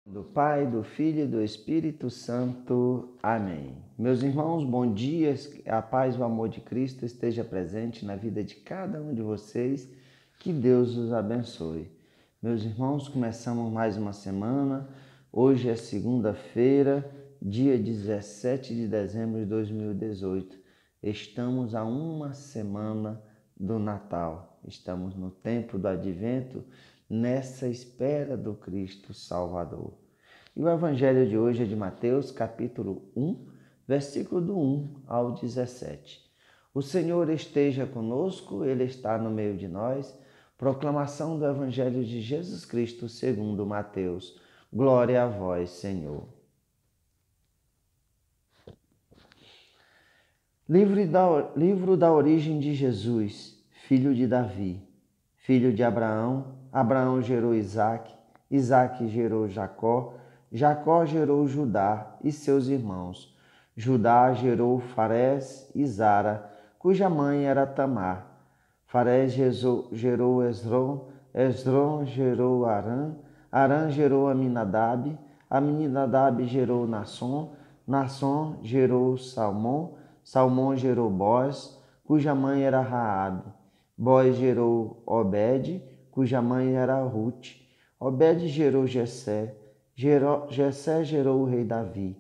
Do Pai, do Filho e do Espírito Santo. Amém. Meus irmãos, bom dia. A paz e o amor de Cristo esteja presente na vida de cada um de vocês. Que Deus os abençoe. Meus irmãos, começamos mais uma semana. Hoje é segunda-feira, dia 17 de dezembro de 2018. Estamos a uma semana do Natal. Estamos no tempo do Advento, nessa espera do Cristo Salvador. E o evangelho de hoje é de Mateus, capítulo 1, versículo do 1 ao 17. O Senhor esteja conosco, Ele está no meio de nós. Proclamação do evangelho de Jesus Cristo segundo Mateus. Glória a vós, Senhor. Livro da origem de Jesus, filho de Davi, filho de Abraão. Abraão gerou Isaque, Isaque gerou Jacó, Jacó gerou Judá e seus irmãos. Judá gerou Farés e Zara, cuja mãe era Tamar. Farés gerou Esrom, Esrom gerou Arã, Arã gerou Aminadab, Aminadab gerou Nasson, Nasson gerou Salmão, Salmão gerou Boz, cuja mãe era Raabe. Boz gerou Obed, cuja mãe era Ruth. Obed gerou Jessé, Jessé gerou o rei Davi.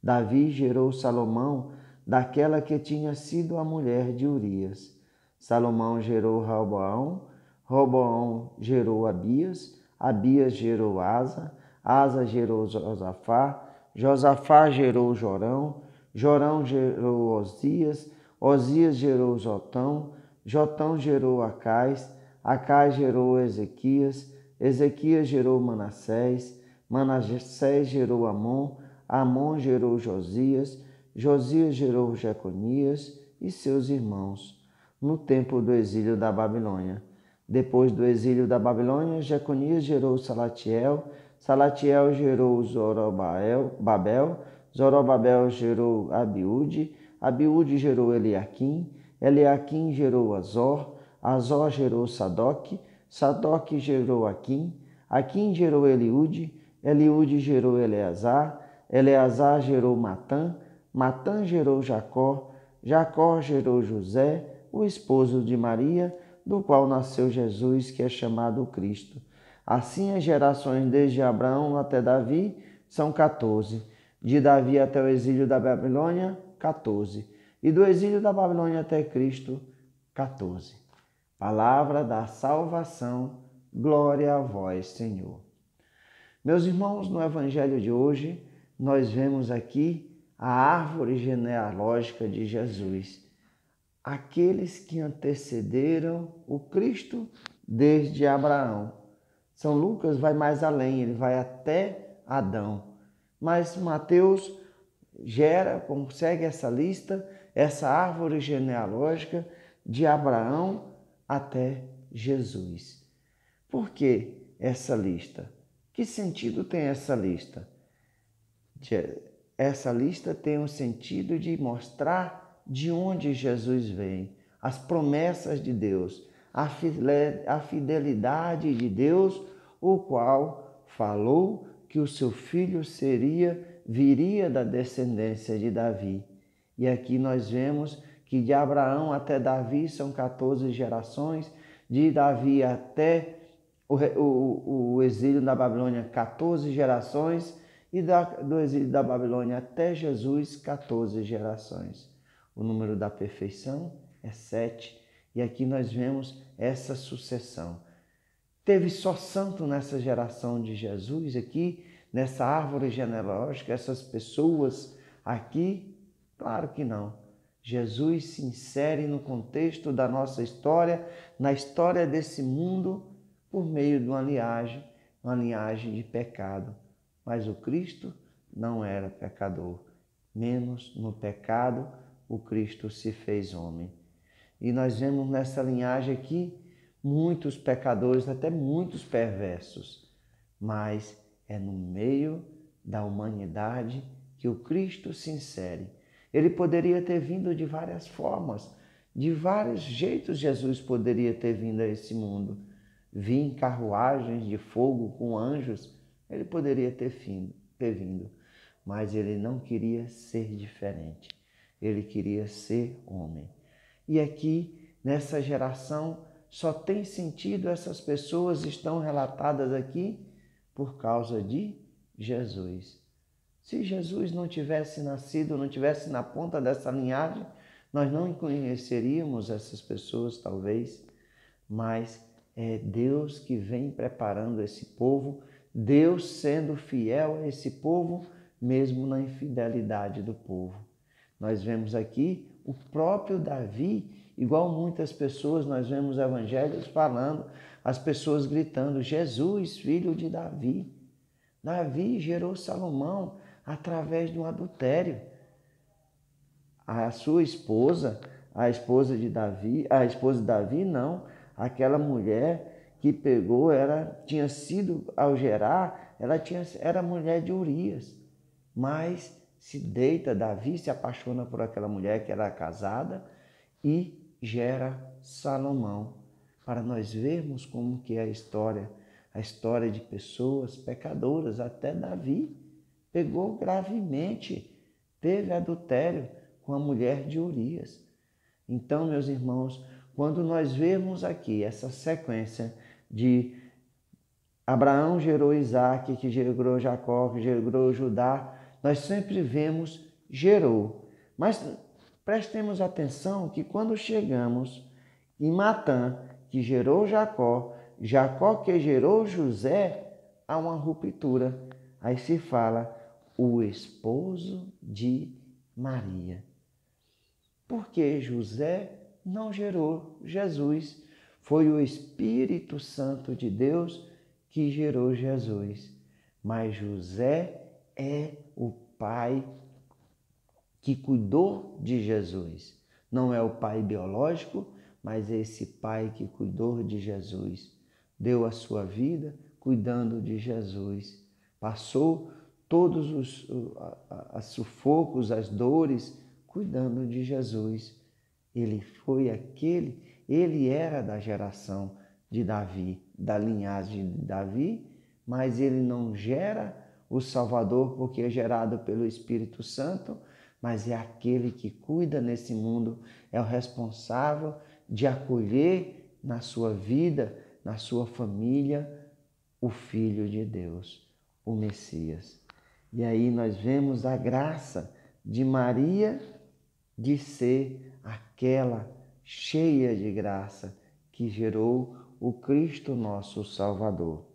Davi gerou Salomão, daquela que tinha sido a mulher de Urias. Salomão gerou Roboão, Roboão gerou Abias, Abias gerou Asa, Asa gerou Josafá, Josafá gerou Jorão, Jorão gerou Osias, Osias gerou Jotão, Jotão gerou Acais, Acais gerou Ezequias, Ezequias gerou Manassés, Manassés gerou Amon, Amon gerou Josias, Josias gerou Jeconias e seus irmãos, no tempo do exílio da Babilônia. Depois do exílio da Babilônia, Jeconias gerou Salatiel, Salatiel gerou Zorobabel, Zorobabel gerou Abiúde, Abiúde gerou Eliaquim, Eliaquim gerou Azor, Azor gerou Sadoc, Sadoc gerou Aquim, Aquim gerou Eliúde, Eliúde gerou Eleazar, Eleazar gerou Matã, Matã gerou Jacó, Jacó gerou José, o esposo de Maria, do qual nasceu Jesus, que é chamado Cristo. Assim as gerações desde Abraão até Davi são 14. De Davi até o exílio da Babilônia, 14. E do exílio da Babilônia até Cristo, 14. Palavra da salvação, glória a vós, Senhor. Meus irmãos, no evangelho de hoje, nós vemos aqui a árvore genealógica de Jesus. Aqueles que antecederam o Cristo desde Abraão. São Lucas vai mais além, ele vai até Adão. Mas Mateus consegue essa lista, essa árvore genealógica de Abraão até Jesus. Por que essa lista? Que sentido tem essa lista? Essa lista tem o sentido de mostrar de onde Jesus vem, as promessas de Deus, a fidelidade de Deus, o qual falou que o seu filho viria da descendência de Davi. E aqui nós vemos que de Abraão até Davi são 14 gerações, de Davi até o exílio da Babilônia, 14 gerações, e do exílio da Babilônia até Jesus, 14 gerações. O número da perfeição é 7, e aqui nós vemos essa sucessão. Teve só santo nessa geração de Jesus aqui, nessa árvore genealógica, essas pessoas aqui? Claro que não. Jesus se insere no contexto da nossa história, na história desse mundo, por meio de uma linhagem de pecado. Mas o Cristo não era pecador. Menos no pecado, o Cristo se fez homem. E nós vemos nessa linhagem aqui muitos pecadores, até muitos perversos. Mas é no meio da humanidade que o Cristo se insere. Ele poderia ter vindo de várias formas, de vários jeitos Jesus poderia ter vindo a esse mundo. Vir em carruagens de fogo com anjos, Ele poderia ter vindo, mas ele não queria ser diferente. Ele queria ser homem. E aqui, nessa geração, só tem sentido, essas pessoas estão relatadas aqui por causa de Jesus. Se Jesus não tivesse nascido, não tivesse na ponta dessa linhagem, nós não conheceríamos essas pessoas, talvez, mas é Deus que vem preparando esse povo, Deus sendo fiel a esse povo, mesmo na infidelidade do povo. Nós vemos aqui o próprio Davi, igual muitas pessoas, nós vemos evangelhos falando, as pessoas gritando, Jesus, filho de Davi. Davi gerou Salomão através de um adultério. A sua esposa, a esposa de Davi não, aquela mulher que pegou, tinha sido, ao gerar, era mulher de Urias, mas se deita, Davi se apaixona por aquela mulher que era casada e gera Salomão, para nós vermos como que é a história de pessoas pecadoras. Até Davi pegou gravemente, teve adultério com a mulher de Urias. Então, meus irmãos, quando nós vemos aqui essa sequência de Abraão gerou Isaque, que gerou Jacó, que gerou Judá, nós sempre vemos gerou. Mas prestemos atenção que quando chegamos em Matã, que gerou Jacó, Jacó que gerou José, há uma ruptura. Aí se fala o esposo de Maria. Porque José não gerou Jesus. Foi o Espírito Santo de Deus que gerou Jesus. Mas José é o pai que cuidou de Jesus. Não é o pai biológico, mas é esse pai que cuidou de Jesus. Deu a sua vida cuidando de Jesus. Passou todos os sufocos, as dores, cuidando de Jesus. Ele era da geração de Davi, da linhagem de Davi, mas ele não gera o Salvador porque é gerado pelo Espírito Santo, mas é aquele que cuida nesse mundo, é o responsável de acolher na sua vida, na sua família, o Filho de Deus, o Messias. E aí nós vemos a graça de Maria de ser aquela cheia de graça que gerou o Cristo nosso Salvador.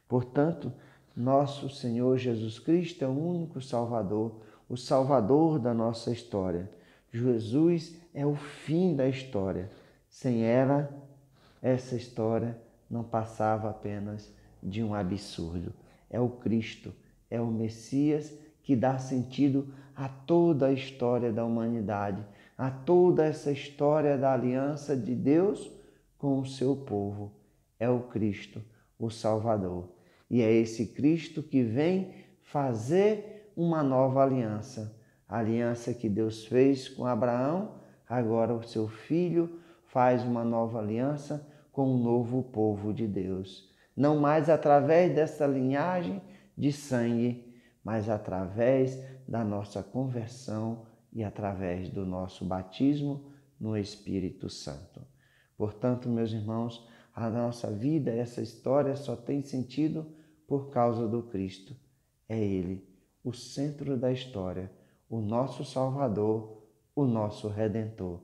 Portanto, nosso Senhor Jesus Cristo é o único Salvador, o Salvador da nossa história. Jesus é o fim da história. Sem ela, essa história não passava apenas de um absurdo. É o Cristo, é o Messias que dá sentido a toda a história da humanidade, a toda essa história da aliança de Deus com o seu povo. É o Cristo, o Salvador. E é esse Cristo que vem fazer uma nova aliança. A aliança que Deus fez com Abraão, agora o seu filho faz uma nova aliança com um novo povo de Deus. Não mais através dessa linhagem de sangue, mas através da nossa conversão e através do nosso batismo no Espírito Santo. Portanto, meus irmãos, a nossa vida, essa história só tem sentido por causa do Cristo. É Ele, o centro da história, o nosso Salvador, o nosso Redentor.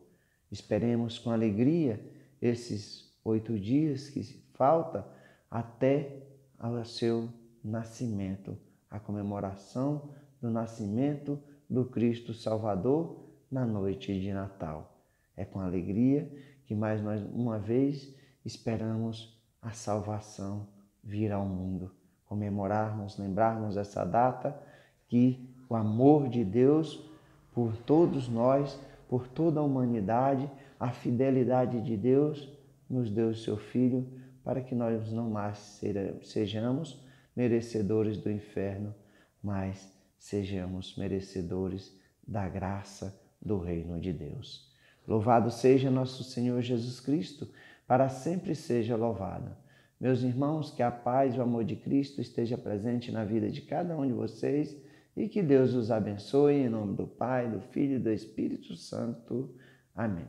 Esperemos com alegria esses 8 dias que falta até ao seu nascimento, a comemoração do nascimento do Cristo Salvador na noite de Natal. É com alegria que mais uma vez esperamos a salvação vir ao mundo. Comemorarmos, lembrarmos essa data que o amor de Deus por todos nós, por toda a humanidade, a fidelidade de Deus nos deu o seu Filho para que nós não mais sejamos merecedores do inferno, mas sejamos merecedores da graça do reino de Deus. Louvado seja nosso Senhor Jesus Cristo, para sempre seja louvado. Meus irmãos, que a paz e o amor de Cristo esteja presente na vida de cada um de vocês e que Deus os abençoe em nome do Pai, do Filho e do Espírito Santo. Amém.